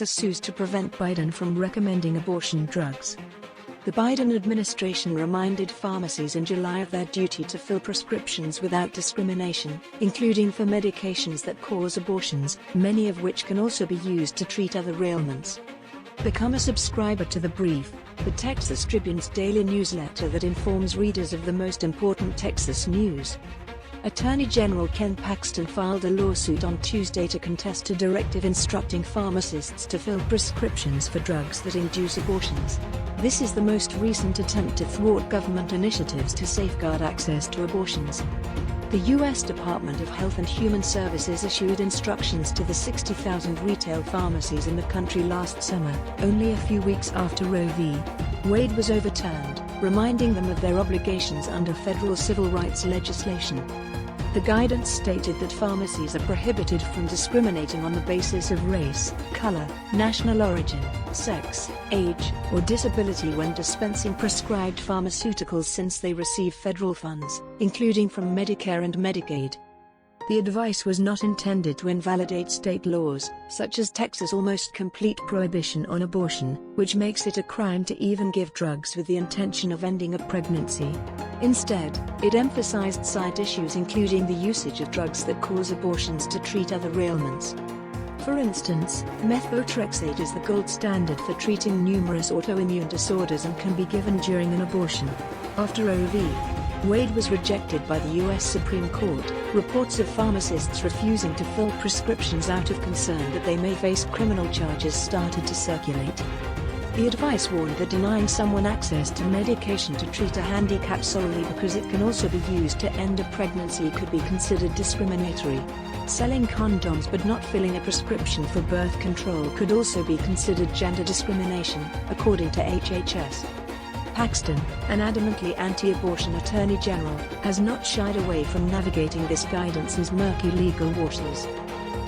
Texas sues to prevent Biden from recommending abortion drugs. The Biden administration reminded pharmacies in July of their duty to fill prescriptions without discrimination, including for medications that cause abortions, many of which can also be used to treat other ailments. Become a subscriber to The Brief, the Texas Tribune's daily newsletter that informs readers of the most important Texas news. Attorney General Ken Paxton filed a lawsuit on Tuesday to contest a directive instructing pharmacists to fill prescriptions for drugs that induce abortions. This is the most recent attempt to thwart government initiatives to safeguard access to abortions. The U.S. Department of Health and Human Services issued instructions to the 60,000 retail pharmacies in the country last summer, only a few weeks after Roe v. Wade was overturned, reminding them of their obligations under federal civil rights legislation. The guidance stated that pharmacies are prohibited from discriminating on the basis of race, color, national origin, sex, age, or disability when dispensing prescribed pharmaceuticals since they receive federal funds, including from Medicare and Medicaid. The advice was not intended to invalidate state laws, such as Texas' almost complete prohibition on abortion, which makes it a crime to even give drugs with the intention of ending a pregnancy. Instead, it emphasized side issues including the usage of drugs that cause abortions to treat other ailments. For instance, methotrexate is the gold standard for treating numerous autoimmune disorders and can be given during an abortion. After Roe v. Wade was rejected by the U.S. Supreme Court, reports of pharmacists refusing to fill prescriptions out of concern that they may face criminal charges started to circulate. The advice warned that denying someone access to medication to treat a handicap solely because it can also be used to end a pregnancy could be considered discriminatory. Selling condoms but not filling a prescription for birth control could also be considered gender discrimination, according to HHS. Paxton, an adamantly anti-abortion attorney general, has not shied away from navigating this guidance's murky legal waters.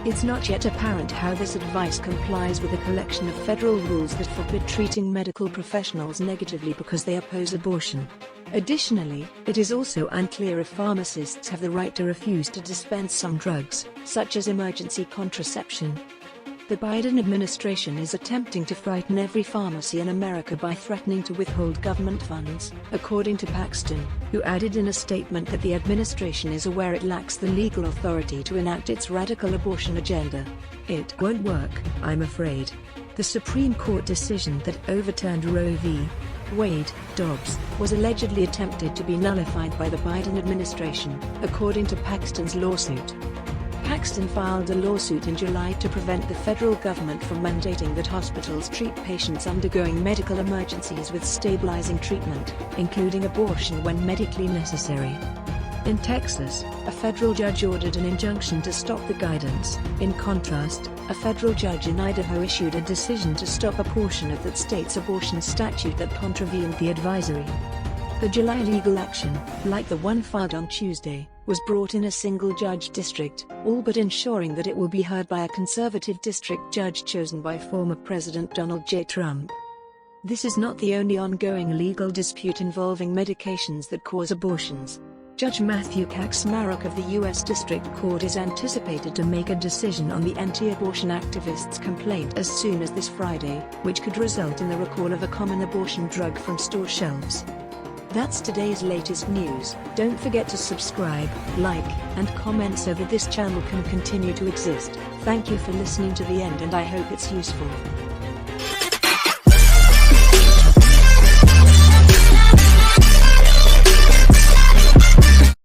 It's not yet apparent how this advice complies with a collection of federal rules that forbid treating medical professionals negatively because they oppose abortion. Additionally, it is also unclear if pharmacists have the right to refuse to dispense some drugs, such as emergency contraception. The Biden administration is attempting to frighten every pharmacy in America by threatening to withhold government funds, according to Paxton, who added in a statement that the administration is aware it lacks the legal authority to enact its radical abortion agenda. It won't work, I'm afraid. The Supreme Court decision that overturned Roe v. Wade, Dobbs, was allegedly attempted to be nullified by the Biden administration, according to Paxton's lawsuit. Paxton filed a lawsuit in July to prevent the federal government from mandating that hospitals treat patients undergoing medical emergencies with stabilizing treatment, including abortion when medically necessary. In Texas, a federal judge ordered an injunction to stop the guidance. In contrast, a federal judge in Idaho issued a decision to stop a portion of that state's abortion statute that contravened the advisory. The July legal action, like the one filed on Tuesday, was brought in a single-judge district, all but ensuring that it will be heard by a conservative district judge chosen by former President Donald J. Trump. This is not the only ongoing legal dispute involving medications that cause abortions. Judge Matthew Kaczmarek of the U.S. District Court is anticipated to make a decision on the anti-abortion activists' complaint as soon as this Friday, which could result in the recall of a common abortion drug from store shelves. That's today's latest news. Don't forget to subscribe, like, and comment so that this channel can continue to exist. Thank you for listening to the end and I hope it's useful.